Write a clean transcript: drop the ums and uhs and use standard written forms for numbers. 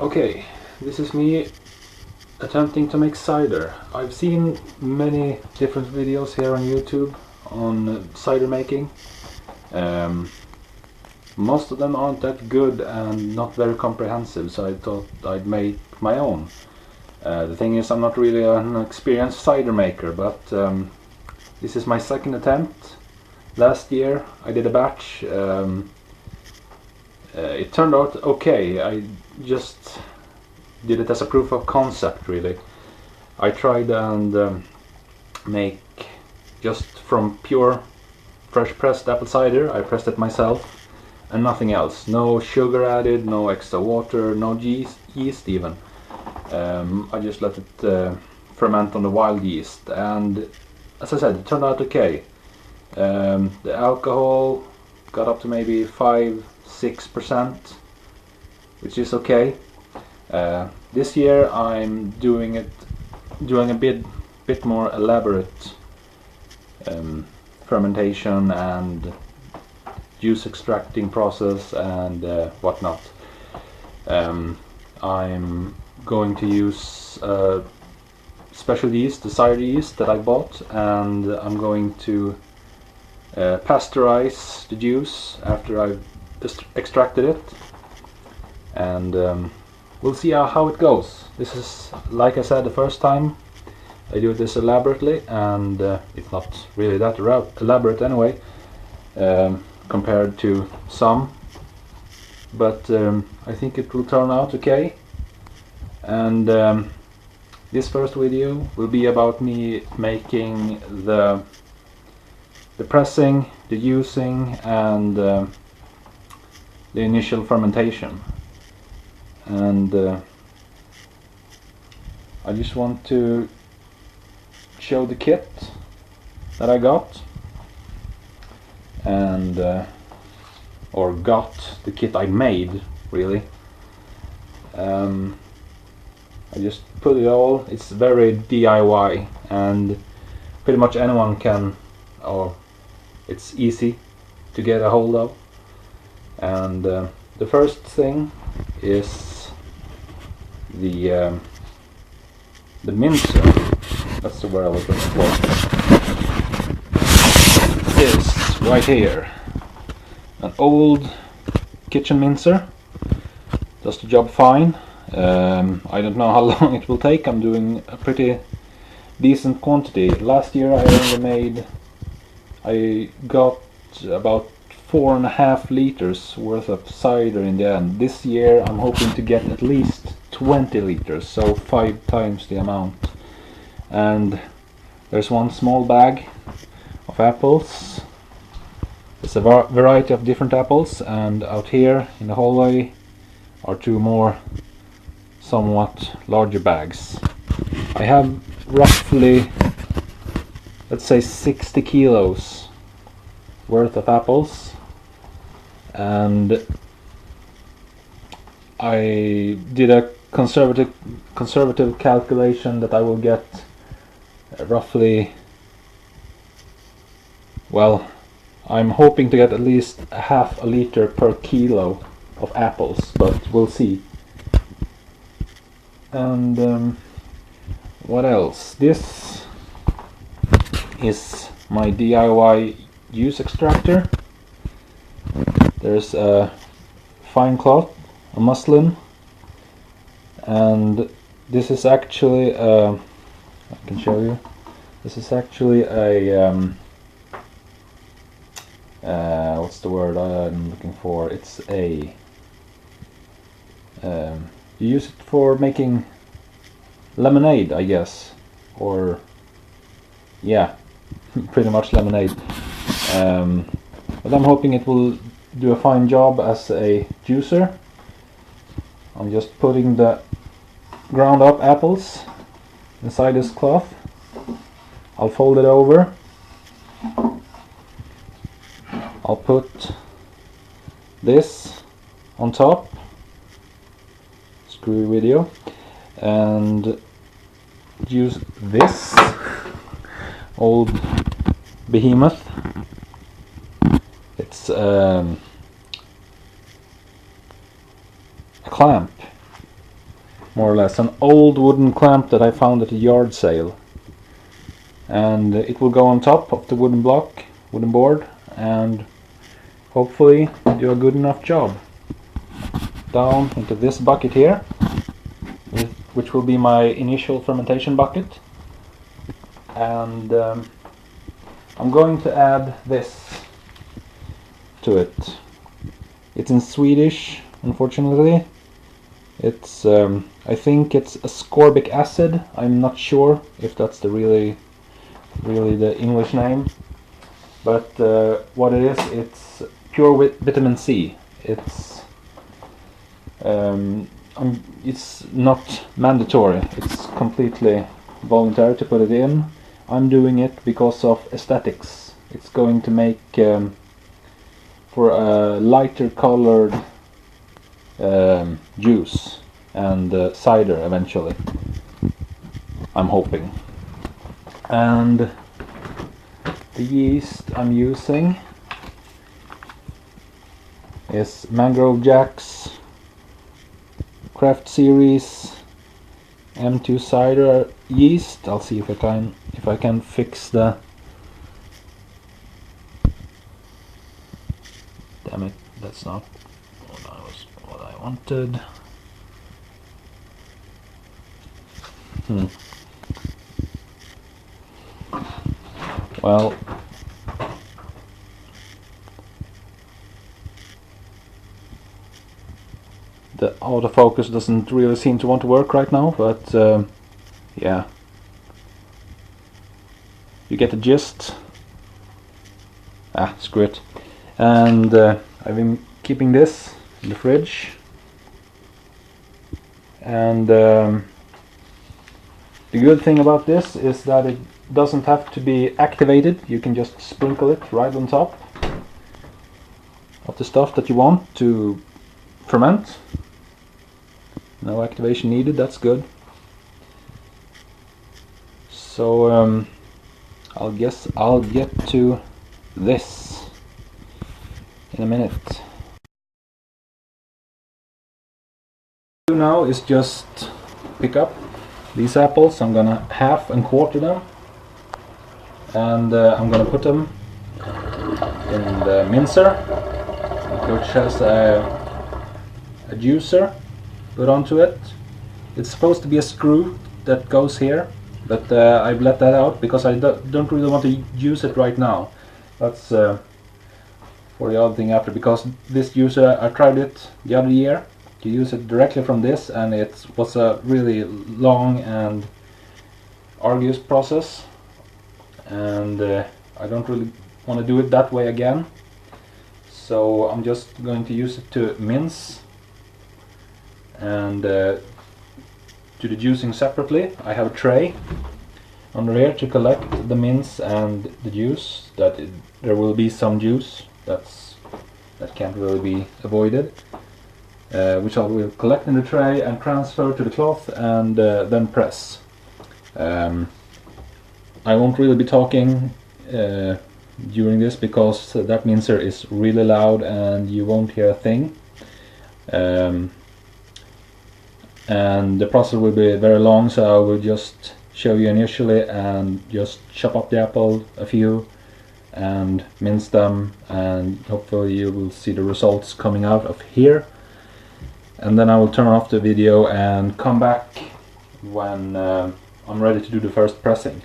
Okay, this is me attempting to make cider. I've seen many different videos here on YouTube on cider making. Most of them aren't that good and not very comprehensive, so I thought I'd make my own. The thing is, I'm not really an experienced cider maker, but this is my second attempt. Last year I did a batch. It turned out okay. I just did it as a proof of concept, really. I tried and make just from pure fresh pressed apple cider. I pressed it myself and nothing else. No sugar added, no extra water, no yeast even. I just let it ferment on the wild yeast, and as I said, it turned out okay. The alcohol got up to maybe 5-6%, which is okay. This year I'm doing a bit more elaborate fermentation and juice extracting process and whatnot. I'm going to use special yeast, the cider yeast that I bought, and I'm going to pasteurize the juice after I've extracted it, and we'll see how it goes. This is, like I said, the first time I do this elaborately, and it's not really that elaborate anyway, compared to some, but I think it will turn out okay. And this first video will be about me making the pressing, the juicing, and the initial fermentation. And I just want to show the kit that I got, and or got the kit I made, really. I just put it all. It's very DIY, and pretty much anyone can, or it's easy to get a hold of. And the first thing is the mincer. That's the word I was looking for. This right here, an old kitchen mincer, does the job fine. I don't know how long it will take. I'm doing a pretty decent quantity. Last year I got about 4.5 liters worth of cider in the end. This year I'm hoping to get at least 20 liters, so 5 times the amount. And there's one small bag of apples. It's a variety of different apples, and out here in the hallway are 2 more somewhat larger bags. I have roughly, let's say, 60 kilos worth of apples, and I did a conservative calculation that I will get roughly, well, I'm hoping to get at least half a liter per kilo of apples, but we'll see. And what else? This is my DIY juice extractor. There's a fine cloth, a muslin, and this is actually I can show you. This is actually a what's the word I'm looking for? It's a you use it for making lemonade, I guess, or yeah, pretty much lemonade. But I'm hoping it will do a fine job as a juicer. I'm just putting the ground up apples inside this cloth. I'll fold it over. I'll put this on top. Screw video, and use this old behemoth. It's a clamp more or less, an old wooden clamp that I found at a yard sale, and it will go on top of the wooden board, and hopefully do a good enough job. Down into this bucket here, which will be my initial fermentation bucket, and I'm going to add this to it. It's in Swedish, unfortunately. It's I think it's ascorbic acid. I'm not sure if that's the really the English name, but what it is, it's pure vitamin C. It's not mandatory. It's completely voluntary to put it in. I'm doing it because of aesthetics. It's going to make for a lighter colored juice and cider eventually, I'm hoping. And the yeast I'm using is Mangrove Jack's Craft Series M2 cider yeast. I'll see if I can fix the... Damn it, that's not what I wanted. Well, the autofocus doesn't really seem to want to work right now, but yeah, you get the gist. Screw it. And I've been keeping this in the fridge, and the good thing about this is that it doesn't have to be activated. You can just sprinkle it right on top of the stuff that you want to ferment. No activation needed, that's good. So I'll guess I'll get to this in a minute. Now is just pick up these apples. I'm gonna half and quarter them, and I'm gonna put them in the mincer, which has a juicer put onto it. It's supposed to be a screw that goes here, but I've let that out because I don't really want to use it right now. That's for the other thing after, because this juicer, I tried it the other year to use it directly from this, and it was a really long and arduous process, and I don't really want to do it that way again. So I'm just going to use it to mince and do the juicing separately. I have a tray under here to collect the mince and the juice. There will be some juice that can't really be avoided, which I will collect in the tray and transfer to the cloth and then press. I won't really be talking during this because that mincer is really loud and you won't hear a thing. And the process will be very long, so I will just show you initially and just chop up the apple a few and mince them, and hopefully you will see the results coming out of here. And then I will turn off the video and come back when I'm ready to do the first pressing.